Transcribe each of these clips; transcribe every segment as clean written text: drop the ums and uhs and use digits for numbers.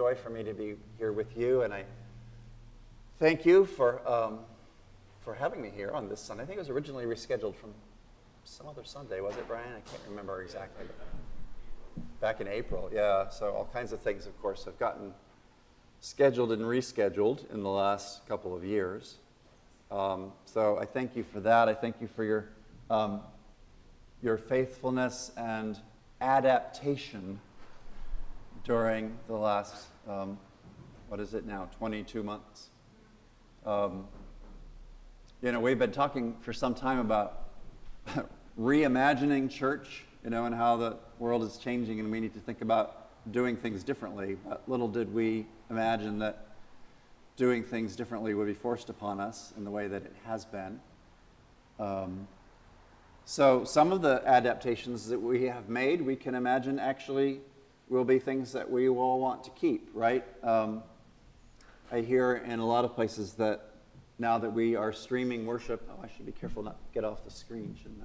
joy for me to be here with you, and I thank you for having me here on this Sunday. I think it was originally rescheduled from some other Sunday, was it, Brian? I can't remember exactly. Back in April, yeah. So all kinds of things, of course, have gotten scheduled and rescheduled in the last couple of years. So I thank you for that. I thank you for your faithfulness and adaptation during the last, what is it now, 22 months. We've been talking for some time about reimagining church, and how the world is changing and we need to think about doing things differently. But little did we imagine that doing things differently would be forced upon us in the way that it has been. So some of the adaptations that we have made, we can imagine actually will be things that we will want to keep, right? I hear in a lot of places that now that we are streaming worship, I should be careful not to get off the screen, shouldn't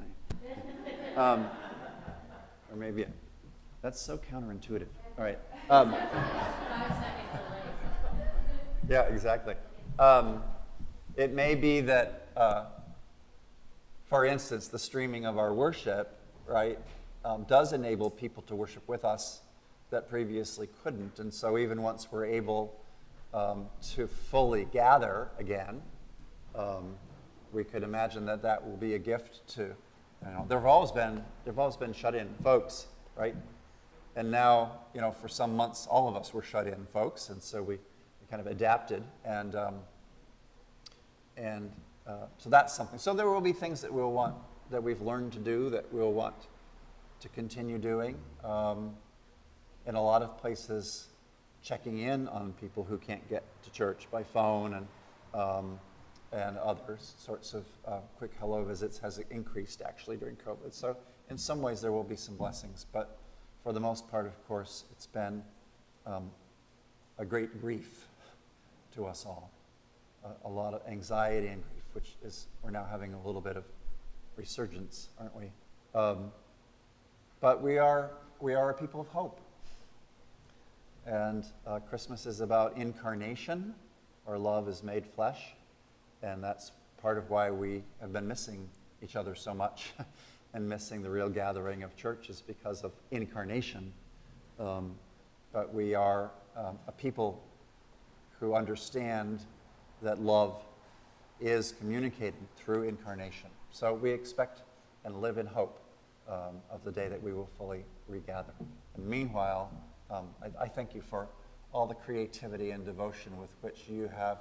I? Or maybe, that's so counterintuitive. All right. 5 seconds delay. Yeah, exactly. It may be that, for instance, the streaming of our worship, right, does enable people to worship with us that previously couldn't. And so even once we're able to fully gather again, we could imagine that that will be a gift to, there've always been shut-in folks, right? And now, for some months, all of us were shut-in folks, and so we kind of adapted, and so that's something. So there will be things that we'll want, that we've learned to do, that we'll want to continue doing. In a lot of places, checking in on people who can't get to church by phone and other sorts of quick hello visits has increased actually during COVID. So in some ways there will be some blessings, but for the most part, of course, it's been a great grief to us all. A lot of anxiety and grief, which is, we're now having a little bit of resurgence, aren't we? But we are a people of hope. And Christmas is about incarnation, or love is made flesh. And that's part of why we have been missing each other so much and missing the real gathering of church is because of incarnation. But we are a people who understand that love is communicated through incarnation. So we expect and live in hope of the day that we will fully regather. And meanwhile, I thank you for all the creativity and devotion with which you have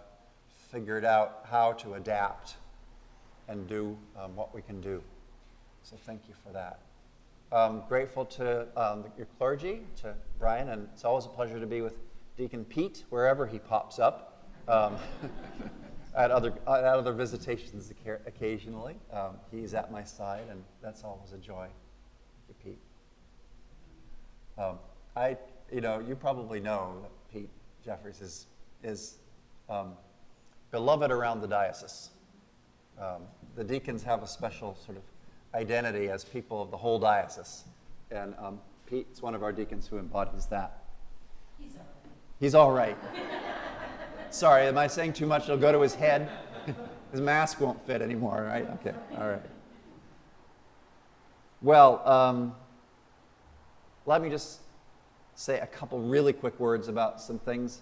figured out how to adapt and do what we can do. So thank you for that. Grateful to your clergy, to Brian, and it's always a pleasure to be with Deacon Pete, wherever he pops up, at other visitations occasionally. He's at my side, and that's always a joy. Thank you, Pete. You probably know that Pete Jeffries is beloved around the diocese. The deacons have a special sort of identity as people of the whole diocese. And Pete's one of our deacons who embodies that. He's all right. Sorry, am I saying too much? It'll go to his head. His mask won't fit anymore, right? Okay, all right. Well, let me just say a couple really quick words about some things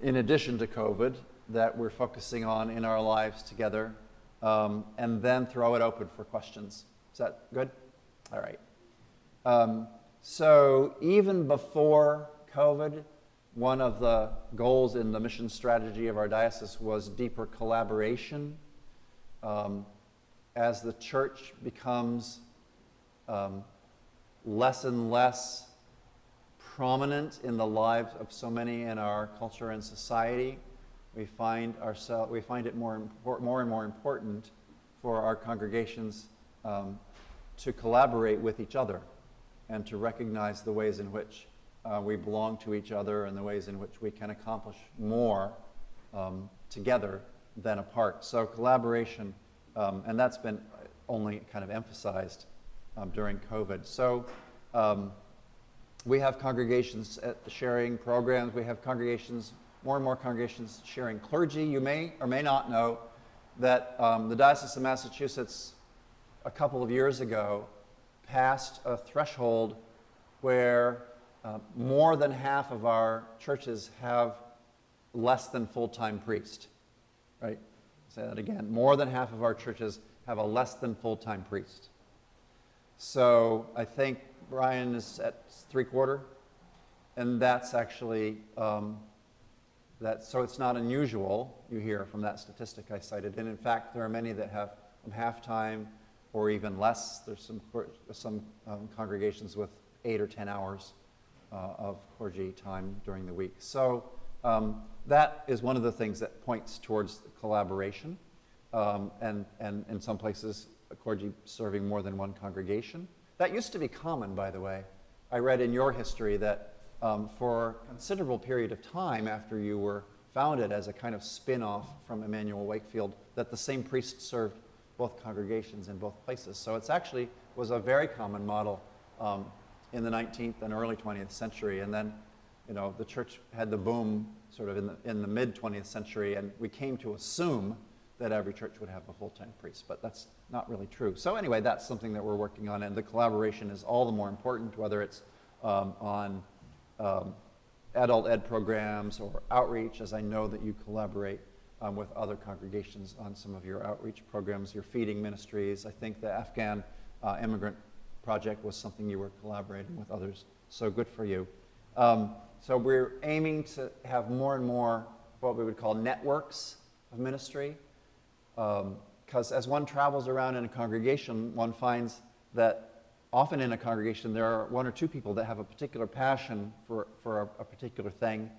in addition to COVID that we're focusing on in our lives together, and then throw it open for questions. Is that good? All right. So even before COVID, one of the goals in the mission strategy of our diocese was deeper collaboration. As the church becomes less and less prominent in the lives of so many in our culture and society, we find it more and more important for our congregations to collaborate with each other and to recognize the ways in which we belong to each other and the ways in which we can accomplish more together than apart. So collaboration, and that's been only kind of emphasized during COVID. So we have congregations sharing programs. We have congregations, more and more congregations sharing clergy. You may or may not know that the Diocese of Massachusetts a couple of years ago passed a threshold where more than half of our churches have less than full-time priest, right? Say that again. More than half of our churches have a less than full-time priest. So I think Brian is at 3/4, and that's actually, so it's not unusual, you hear from that statistic I cited. And in fact, there are many that have half-time or even less. There's some congregations with 8 or 10 hours of clergy time during the week. So that is one of the things that points towards the collaboration, and in some places, a clergy serving more than one congregation. That used to be common, by the way. I read in your history that for a considerable period of time after you were founded as a kind of spin-off from Emmanuel Wakefield, that the same priest served both congregations in both places. So it's actually was a very common model in the 19th and early 20th century. And then, you know, the church had the boom sort of in the mid-20th century, and we came to assume that every church would have a full-time priest, but that's not really true. So anyway, that's something that we're working on, and the collaboration is all the more important, whether it's on adult ed programs or outreach, as I know that you collaborate with other congregations on some of your outreach programs, your feeding ministries. I think the Afghan immigrant project was something you were collaborating with others, so good for you. So we're aiming to have more and more what we would call networks of ministry, because as one travels around in a congregation, one finds that often in a congregation there are 1 or 2 people that have a particular passion for a particular thing,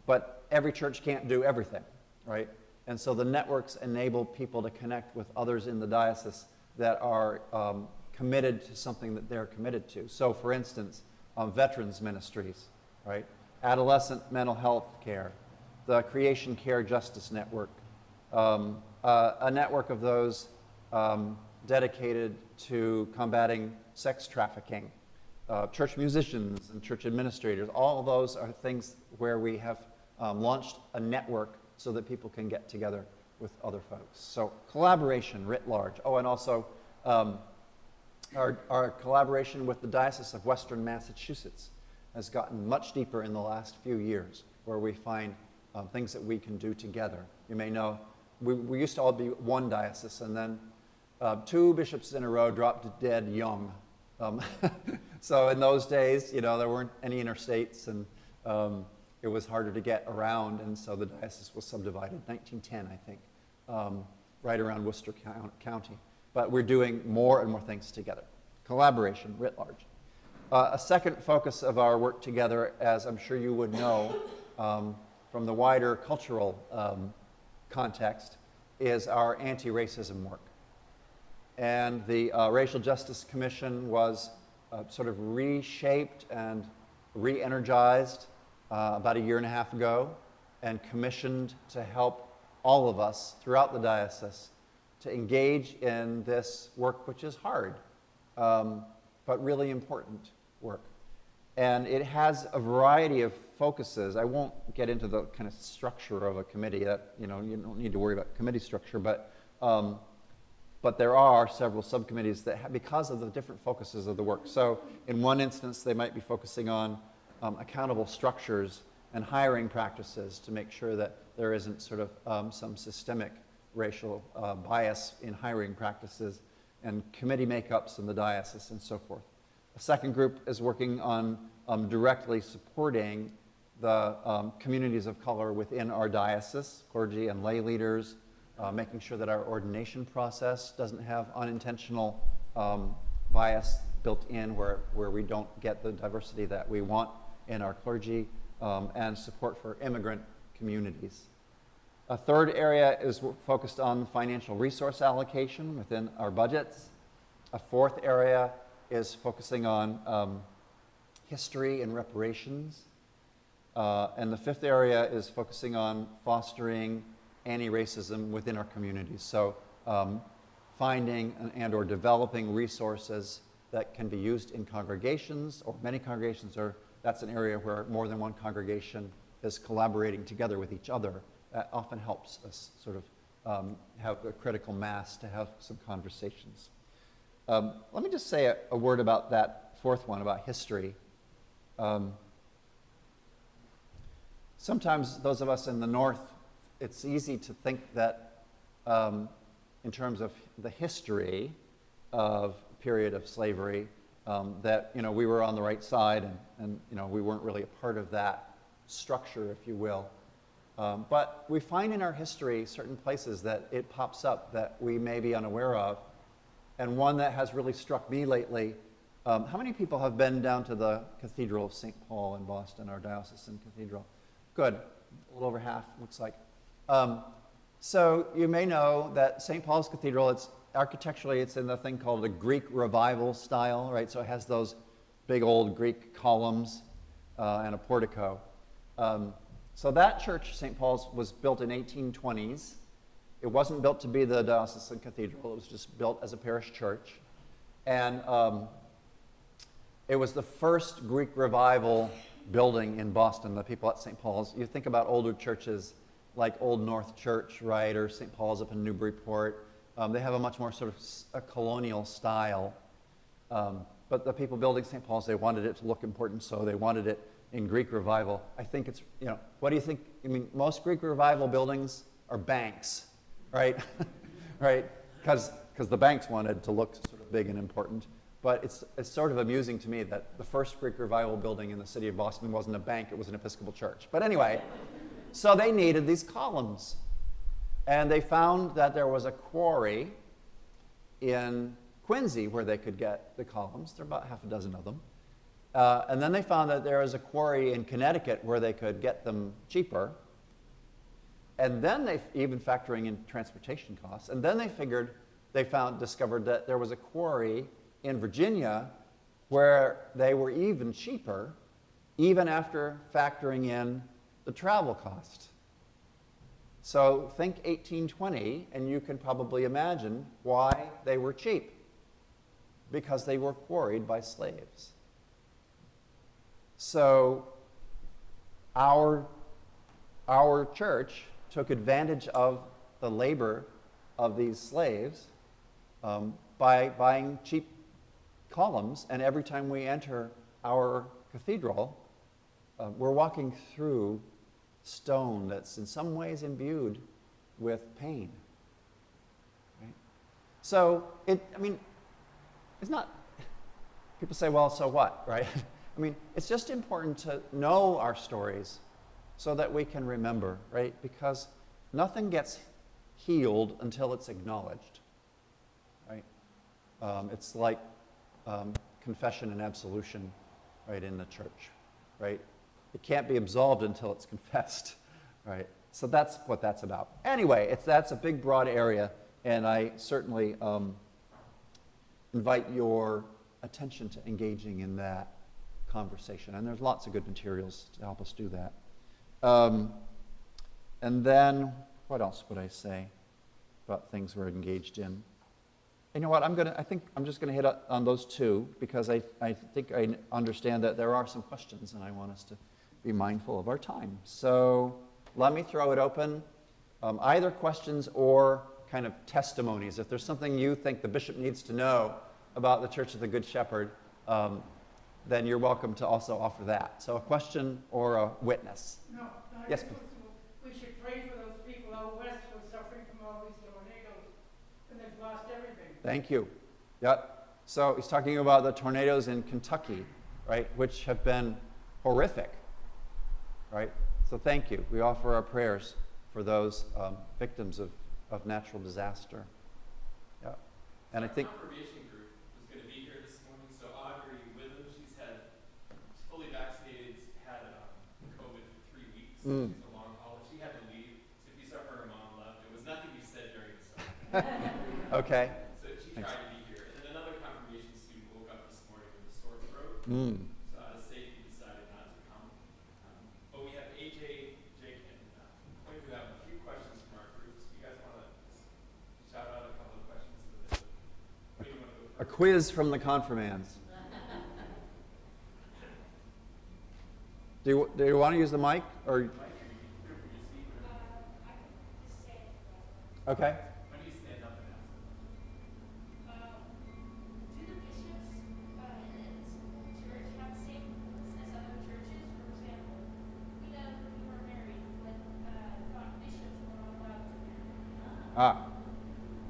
but every church can't do everything, right? And so the networks enable people to connect with others in the diocese that are committed to something that they're committed to. So for instance, veterans ministries, right? Adolescent mental health care, the Creation Care Justice Network, a network of those dedicated to combating sex trafficking, church musicians and church administrators. All of those are things where we have launched a network so that people can get together with other folks. So collaboration writ large. Oh, and also our collaboration with the Diocese of Western Massachusetts has gotten much deeper in the last few years, where we find things that we can do together. You may know we used to all be one diocese, and then 2 bishops in a row dropped dead young. So in those days, you know, there weren't any interstates, and it was harder to get around, and so the diocese was subdivided, 1910, I think, right around Worcester County. But we're doing more and more things together. Collaboration, writ large. A second focus of our work together, as I'm sure you would know from the wider cultural context, is our anti-racism work. And the Racial Justice Commission was sort of reshaped and re-energized about 1.5 years ago, and commissioned to help all of us throughout the diocese to engage in this work, which is hard, but really important work. And it has a variety of focuses. I won't get into the kind of structure of a committee. That, you know, you don't need to worry about committee structure, but there are several subcommittees that because of the different focuses of the work. So in one instance, they might be focusing on accountable structures and hiring practices to make sure that there isn't sort of some systemic racial bias in hiring practices, and committee makeups in the diocese and so forth. A second group is working on directly supporting the communities of color within our diocese, clergy and lay leaders, making sure that our ordination process doesn't have unintentional bias built in where we don't get the diversity that we want in our clergy, and support for immigrant communities. A third area is focused on financial resource allocation within our budgets. A fourth area is focusing on history and reparations. And the fifth area is focusing on fostering anti-racism within our communities. So finding and or developing resources that can be used in congregations or many congregations, or that's an area where more than one congregation is collaborating together with each other. That often helps us sort of have a critical mass to have some conversations. Let me just say a word about that fourth one, about history. Sometimes those of us in the North, it's easy to think that in terms of the history of a period of slavery, that we were on the right side and we weren't really a part of that structure, if you will. But we find in our history certain places that it pops up that we may be unaware of. And one that has really struck me lately, how many people have been down to the Cathedral of St. Paul in Boston, our diocesan cathedral? Good, a little over half, looks like. So you may know that St. Paul's Cathedral, architecturally it's in the thing called the Greek Revival style, right? So it has those big old Greek columns and a portico. So that church, St. Paul's, was built in 1820s. It wasn't built to be the diocesan cathedral. It was just built as a parish church. And it was the first Greek Revival building in Boston, the people at St. Paul's. You think about older churches like Old North Church, right, or St. Paul's up in Newburyport. They have a much more sort of a colonial style. But the people building St. Paul's, they wanted it to look important, so they wanted it in Greek Revival. I think it's, what do you think? I mean, most Greek Revival buildings are banks, right? Right? Because the banks wanted to look sort of big and important. But it's sort of amusing to me that the first Greek Revival building in the city of Boston wasn't a bank, it was an Episcopal church. But anyway, so they needed these columns. And they found that there was a quarry in Quincy where they could get the columns. There are about half a dozen of them. And then they found that there was a quarry in Connecticut where they could get them cheaper. And then they, even factoring in transportation costs, and then they discovered that there was a quarry in Virginia where they were even cheaper, even after factoring in the travel cost. So think 1820, and you can probably imagine why they were cheap. Because they were quarried by slaves. So our church took advantage of the labor of these slaves by buying cheap columns, and every time we enter our cathedral, we're walking through stone that's in some ways imbued with pain. Right? So it's not, people say, well, so what, right? I mean, it's just important to know our stories so that we can remember, right? Because nothing gets healed until it's acknowledged, right? It's like confession and absolution, right, in the church, right? It can't be absolved until it's confessed, right? So that's what that's about. Anyway, that's a big, broad area, and I certainly invite your attention to engaging in that conversation. And there's lots of good materials to help us do that. And then, what else would I say about things we're engaged in? You know what, I think I'm just going to hit on those two, because I think I understand that there are some questions, and I want us to be mindful of our time. So let me throw it open. Either questions or kind of testimonies. If there's something you think the bishop needs to know about the Church of the Good Shepherd, then you're welcome to also offer that. So a question or a witness. No, yes, please. We should pray for those people out west who are suffering from all these tornadoes, and they've lost everything. Thank you. Yep. So he's talking about the tornadoes in Kentucky, right, which have been horrific, right? So thank you. We offer our prayers for those victims of natural disaster. Yeah. And I think confirmation group was going to be here this morning. So Audrey Witham, she's fully vaccinated, had COVID for 3 weeks. She's a long haul. She had to leave. So if you saw her mom left, it was nothing you said during the sermon. Okay. So she Thanks. tried to be here. And then another confirmation student woke up this morning with a sore throat. So out of safety decided not to come. But we have AJ, Jake, and Quinn who have a few questions from our groups. You guys want to shout out a couple of questions to the bishop? Where do you want to go A quiz from the confirmands. Do you want to use the mic? Or okay. Why do you stand up and ask them? Do the bishops in this church have the same rules as other churches? For example, we know when we were married, but thought bishops were not allowed to marry.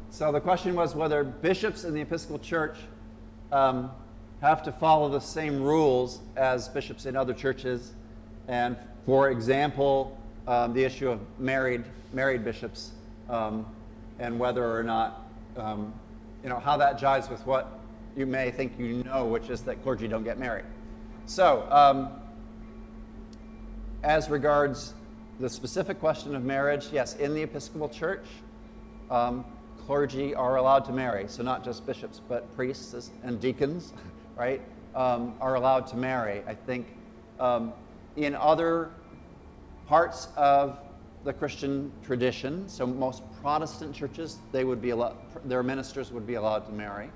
So the question was whether bishops in the Episcopal Church have to follow the same rules as bishops in other churches, and for example, the issue of married bishops, and whether or not how that jives with what you may think you know, which is that clergy don't get married. So, as regards the specific question of marriage, yes, in the Episcopal Church, clergy are allowed to marry. So not just bishops, but priests and deacons, right, are allowed to marry. I think in other parts of the Christian tradition, so most Protestant churches, their ministers would be allowed to marry.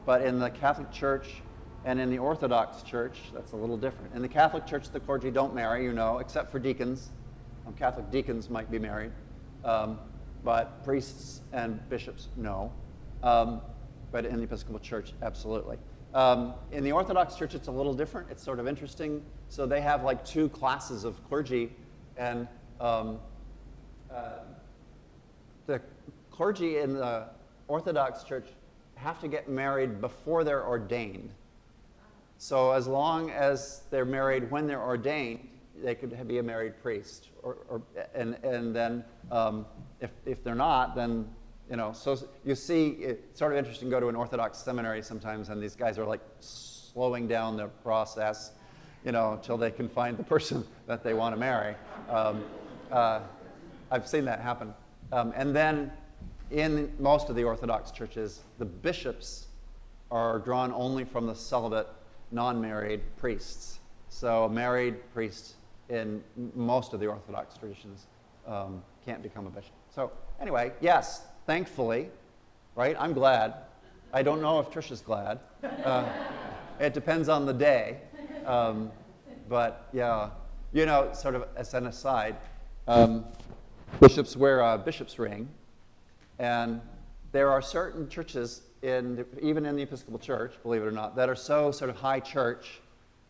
But in the Catholic Church and in the Orthodox Church, that's a little different. In the Catholic Church, the clergy don't marry, except for deacons. Catholic deacons might be married. But priests and bishops, no. But in the Episcopal Church, absolutely. In the Orthodox Church, it's a little different. It's sort of interesting. So they have like two classes of clergy, and the clergy in the Orthodox Church have to get married before they're ordained. So as long as they're married when they're ordained, they could be a married priest, and then if they're not, then So you see, it's sort of interesting to go to an Orthodox seminary sometimes, and these guys are like slowing down the process, until they can find the person that they want to marry. I've seen that happen, and then in most of the Orthodox churches, the bishops are drawn only from the celibate, non-married priests. So a married priest in most of the Orthodox traditions can't become a bishop. So anyway, yes, thankfully, right? I'm glad. I don't know if Trisha's glad. It depends on the day. But yeah, sort of as an aside, bishops wear a bishop's ring. And there are certain churches, even in the Episcopal Church, believe it or not, that are so sort of high church,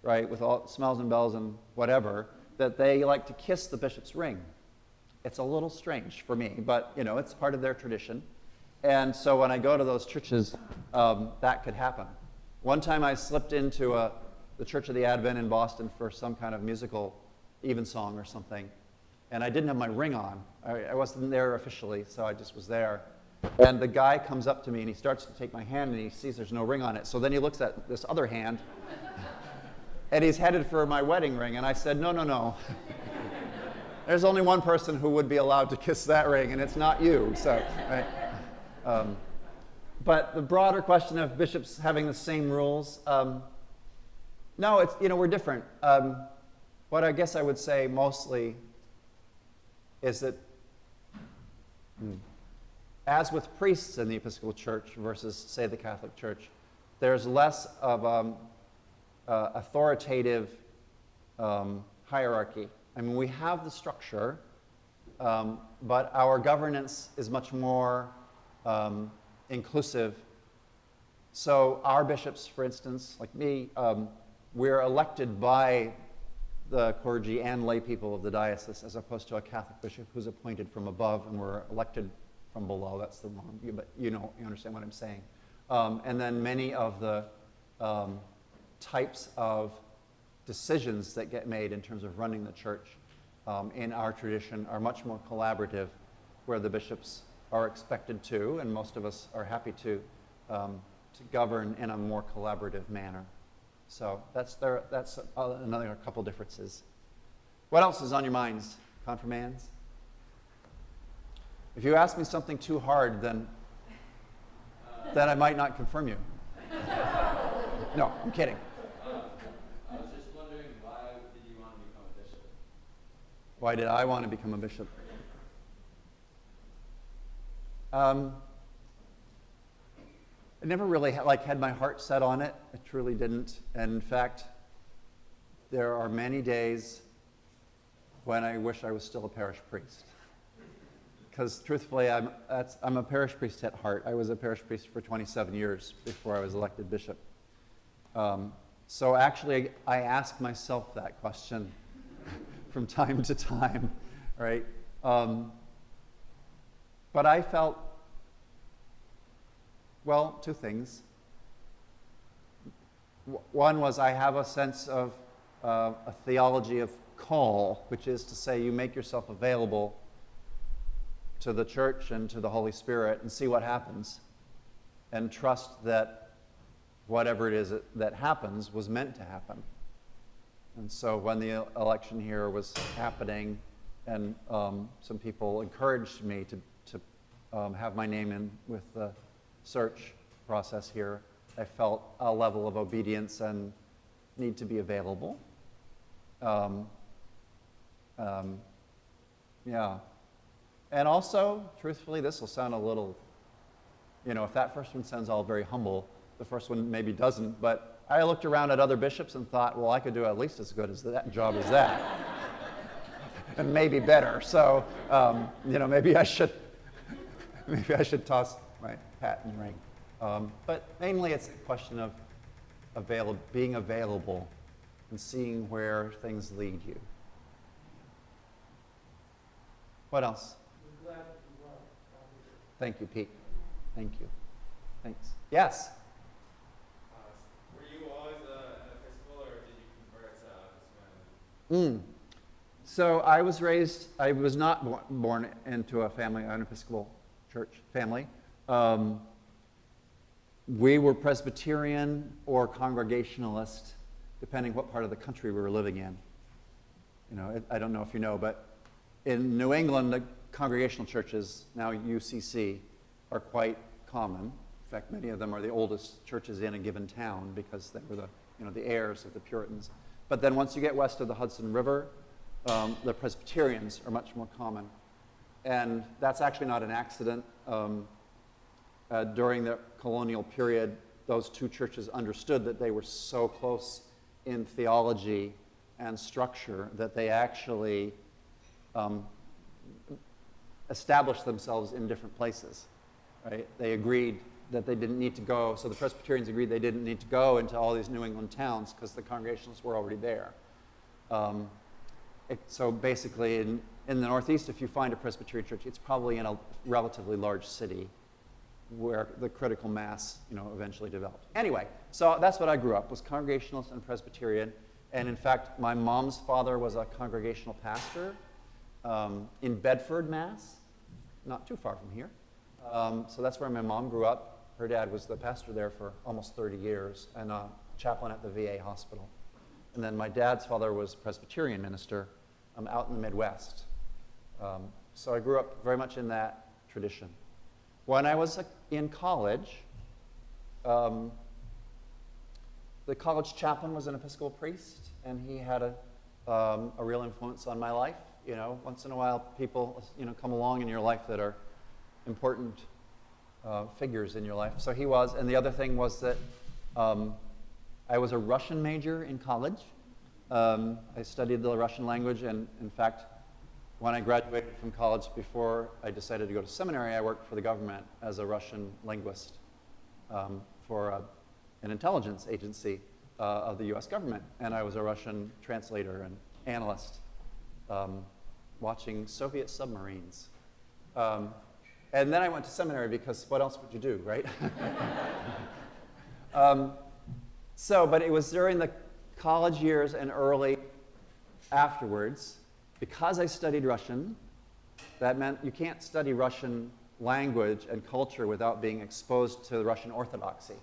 right, with all smells and bells and whatever, that they like to kiss the bishop's ring. It's a little strange for me, but it's part of their tradition. And so when I go to those churches, that could happen. One time I slipped into the Church of the Advent in Boston for some kind of musical evensong or something, and I didn't have my ring on. I wasn't there officially, so I just was there. And the guy comes up to me and he starts to take my hand and he sees there's no ring on it. So then he looks at this other hand and he's headed for my wedding ring. And I said, no. There's only one person who would be allowed to kiss that ring, and it's not you. So, right? But the broader question of bishops having the same rules, no, it's we're different. What I guess I would say mostly is that, as with priests in the Episcopal Church versus, say, the Catholic Church, there's less of authoritative hierarchy. I mean, we have the structure, but our governance is much more inclusive. So our bishops, for instance, like me, we're elected by the clergy and lay people of the diocese, as opposed to a Catholic bishop who's appointed from above and we're elected from below. That's the wrong, but you understand what I'm saying. And then many of the types of decisions that get made in terms of running the church in our tradition are much more collaborative, where the bishops are expected to, and most of us are happy to govern in a more collaborative manner. So that's another couple differences. What else is on your minds, confirmands? If you ask me something too hard, then I might not confirm you. No, I'm kidding. I was just wondering, why did you want to become a bishop? Why did I want to become a bishop? I never really had my heart set on it. I truly didn't. And in fact, there are many days when I wish I was still a parish priest. Because truthfully, I'm a parish priest at heart. I was a parish priest for 27 years before I was elected bishop. So actually, I ask myself that question from time to time, right? But I felt, well, two things. One was I have a sense of a theology of call, which is to say you make yourself available to the church and to the Holy Spirit and see what happens, and trust that whatever it is that happens was meant to happen. And so when the election here was happening, and some people encouraged me to have my name in with the search process here, I felt a level of obedience and need to be available. Yeah. And also, truthfully, this will sound a little, if that first one sounds all very humble, the first one maybe doesn't, but I looked around at other bishops and thought, well, I could do at least as good as that job as that. And maybe better. So, maybe I should toss my hat and ring. But mainly it's a question of being available and seeing where things lead you. What else? We're glad you are. Thank you, Pete. Thank you. Thanks. Yes? Were you always an Episcopal, or did you convert just when? So I was not born into an Episcopal church family. We were Presbyterian or Congregationalist, depending what part of the country we were living in. I don't know if you know, but in New England, the congregational churches, now UCC, are quite common. In fact, many of them are the oldest churches in a given town because they were the heirs of the Puritans. But then once you get west of the Hudson River, the Presbyterians are much more common. And that's actually not an accident. During the colonial period, those two churches understood that they were so close in theology and structure that they actually established themselves in different places, right? They agreed that they didn't need to go, so the Presbyterians agreed they didn't need to go into all these New England towns because the Congregationalists were already there. So basically, in the Northeast, if you find a Presbyterian church, it's probably in a relatively large city where the critical mass, eventually developed. Anyway, so that's what I grew up, was Congregationalist and Presbyterian. And in fact, my mom's father was a Congregational pastor in Bedford, Mass, not too far from here. So that's where my mom grew up. Her dad was the pastor there for almost 30 years and a chaplain at the VA hospital. And then my dad's father was a Presbyterian minister out in the Midwest. So I grew up very much in that tradition. When I was in college, the college chaplain was an Episcopal priest, and he had a real influence on my life. Once in a while, people come along in your life that are important figures in your life. So he was, and the other thing was that I was a Russian major in college. I studied the Russian language, and in fact, when I graduated from college, before I decided to go to seminary, I worked for the government as a Russian linguist for an intelligence agency of the US government. And I was a Russian translator and analyst watching Soviet submarines. And then I went to seminary because what else would you do, right? But it was during the college years and early afterwards, because I studied Russian, that meant you can't study Russian language and culture without being exposed to the Russian Orthodoxy.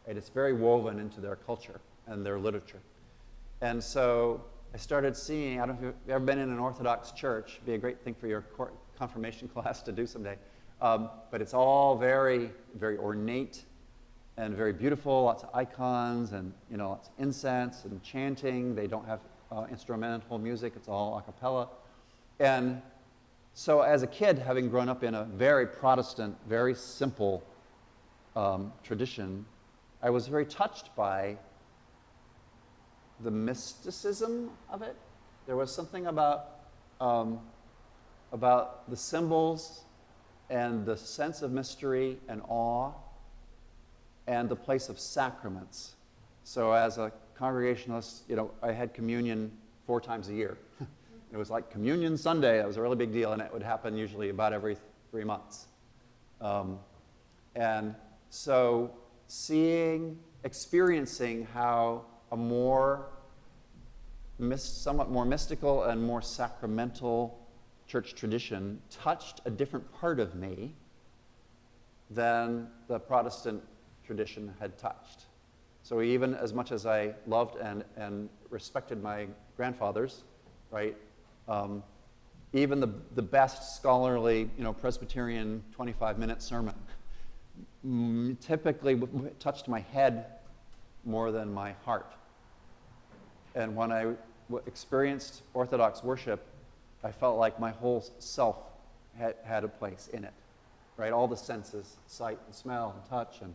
Right? It's very woven into their culture and their literature. And so I started seeing, I don't know if you've ever been in an Orthodox church, it'd be a great thing for your confirmation class to do someday. But it's all very, very ornate and very beautiful, lots of icons and lots of incense and chanting. They don't have instrumental music, it's all a cappella. And so as a kid, having grown up in a very Protestant, very simple tradition, I was very touched by the mysticism of it. There was something about the symbols and the sense of mystery and awe and the place of sacraments. So as a Congregationalist, I had communion 4 times a year. It was like Communion Sunday. That was a really big deal, and it would happen usually about every 3 months. And so experiencing how a somewhat more mystical and more sacramental church tradition touched a different part of me than the Protestant tradition had touched. So even as much as I loved and respected my grandfathers, right, even the best scholarly, Presbyterian 25-minute sermon typically touched my head more than my heart. And when I experienced Orthodox worship, I felt like my whole self had a place in it, right? All the senses, sight and smell and touch. And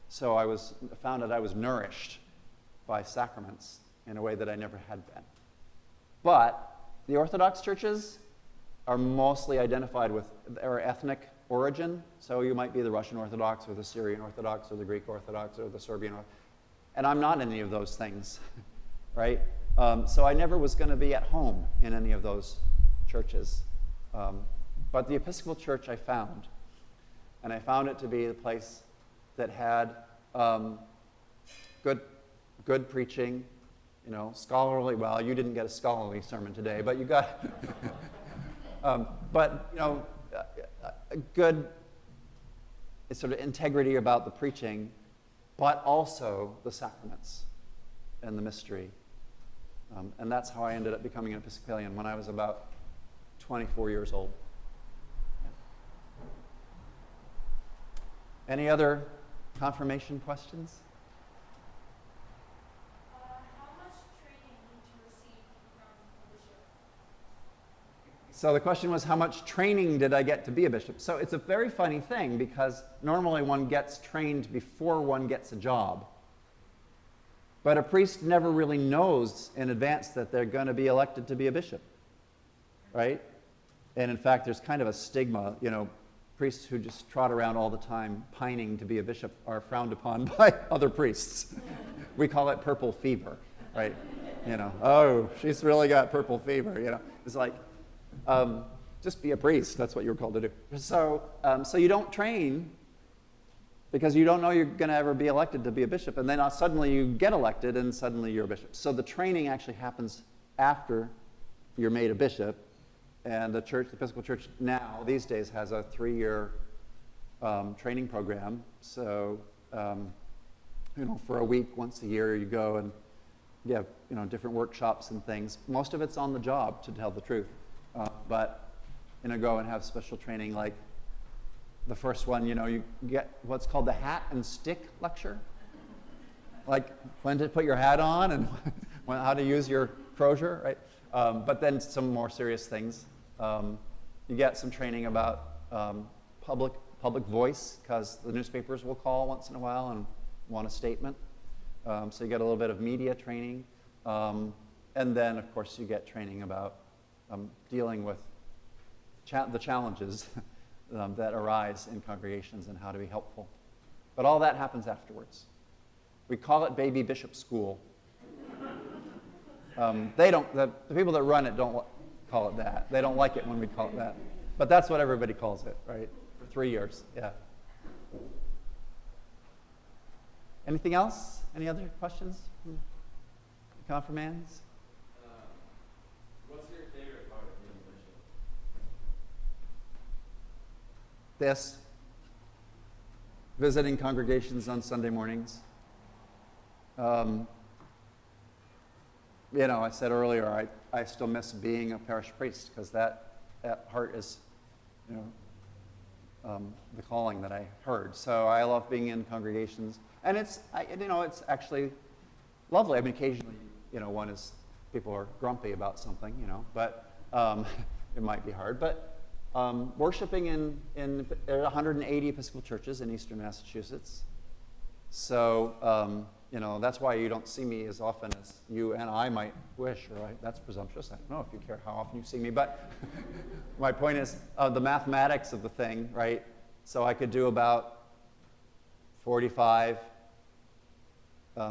so I found that I was nourished by sacraments in a way that I never had been. But the Orthodox churches are mostly identified with their ethnic origin. So you might be the Russian Orthodox or the Syrian Orthodox or the Greek Orthodox or the Serbian Orthodox. And I'm not any of those things, right? So I never was going to be at home in any of those churches. But the Episcopal Church I found, and I found it to be the place that had good preaching, scholarly. Well, you didn't get a scholarly sermon today, but you got, a good sort of integrity about the preaching, but also the sacraments and the mystery. And that's how I ended up becoming an Episcopalian when I was about 24 years old. Any other confirmation questions? How much training did you receive from a bishop? So the question was, how much training did I get to be a bishop? So it's a very funny thing because normally one gets trained before one gets a job. But a priest never really knows in advance that they're going to be elected to be a bishop, right? And in fact, there's kind of a stigma, priests who just trot around all the time pining to be a bishop are frowned upon by other priests. We call it purple fever, right? Oh, she's really got purple fever, It's like, just be a priest. That's what you're called to do. So you don't train because you don't know you're going to ever be elected to be a bishop. And then suddenly you get elected and suddenly you're a bishop. So the training actually happens after you're made a bishop. And the Episcopal Church now, these days, has a 3-year training program. So, for a week, once a year, you go and you have, different workshops and things. Most of it's on the job, to tell the truth. But, go and have special training. Like the first one, you get what's called the hat and stick lecture. Like when to put your hat on and how to use your crozier, right? But then some more serious things. You get some training about public voice, because the newspapers will call once in a while and want a statement. So you get a little bit of media training. And then, of course, you get training about dealing with the challenges that arise in congregations and how to be helpful. But all that happens afterwards. We call it baby bishop school. The people that run it don't call it that. They don't like it when we call it that. But that's what everybody calls it, right? For 3 years, yeah. Anything else? Any other questions? Confirmands? What's your favorite part of being a bishop? This. Visiting congregations on Sunday mornings. I said earlier, I still miss being a parish priest because that heart is, the calling that I heard. So I love being in congregations, and it's actually lovely. I mean, occasionally, people are grumpy about something, but it might be hard. But worshiping in 180 Episcopal churches in eastern Massachusetts. So, that's why you don't see me as often as you and I might wish, right? That's presumptuous. I don't know if you care how often you see me, but my point is the mathematics of the thing, right? So I could do about 45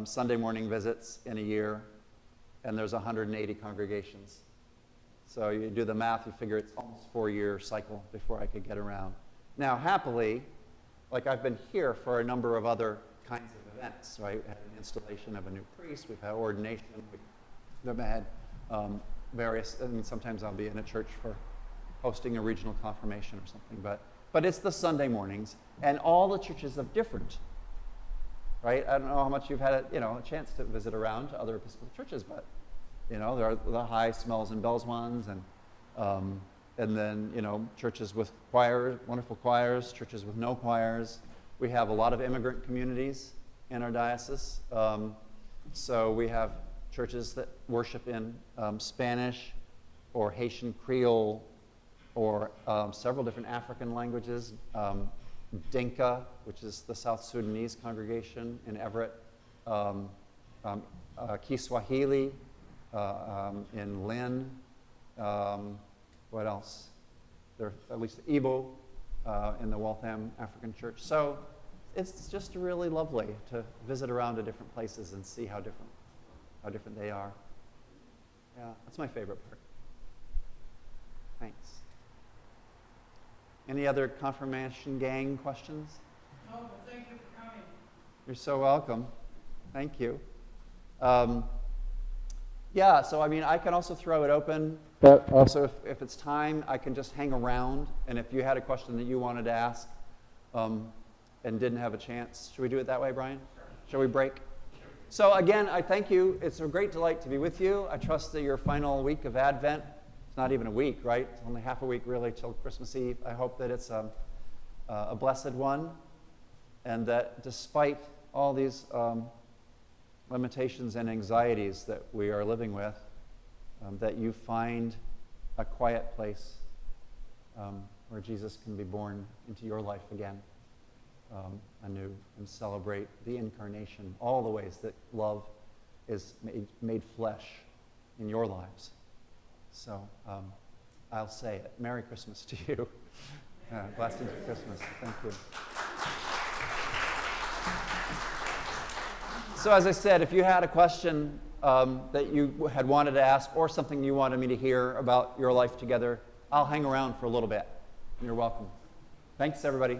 Sunday morning visits in a year, and there's 180 congregations. So you do the math, you figure it's almost a 4-year cycle before I could get around. Now, happily, like I've been here for a number of other kinds of events, right? We had an installation of a new priest, we've had ordination, we've had various, and sometimes I'll be in a church for hosting a regional confirmation or something, but it's the Sunday mornings, and all the churches are different, right? I don't know how much you've had a chance to visit around to other Episcopal churches, but there are the high smells and bells ones, and then churches with choirs, wonderful choirs, churches with no choirs. We have a lot of immigrant communities in our diocese, so we have churches that worship in Spanish or Haitian Creole or several different African languages, Dinka, which is the South Sudanese congregation in Everett, Kiswahili in Lynn, what else? There, at least Igbo in the Waltham African Church. So it's just really lovely to visit around to different places and see how different they are. Yeah, that's my favorite part. Thanks. Any other confirmation gang questions? No, but thank you for coming. You're so welcome. Thank you. Yeah, so I can also throw it open, but also if it's time, I can just hang around, and if you had a question that you wanted to ask and didn't have a chance, should we do it that way, Brian? Sure. Shall we break? Sure. So again, I thank you. It's a great delight to be with you. I trust that your final week of Advent, it's not even a week, right? It's only half a week really till Christmas Eve. I hope that it's a blessed one, and that despite all these limitations and anxieties that we are living with, that you find a quiet place where Jesus can be born into your life again anew and celebrate the incarnation, all the ways that love is made flesh in your lives. So I'll say it. Merry Christmas to you. Blessed Christmas. Thank you. So as I said, if you had a question that you had wanted to ask or something you wanted me to hear about your life together, I'll hang around for a little bit. You're welcome. Thanks, everybody.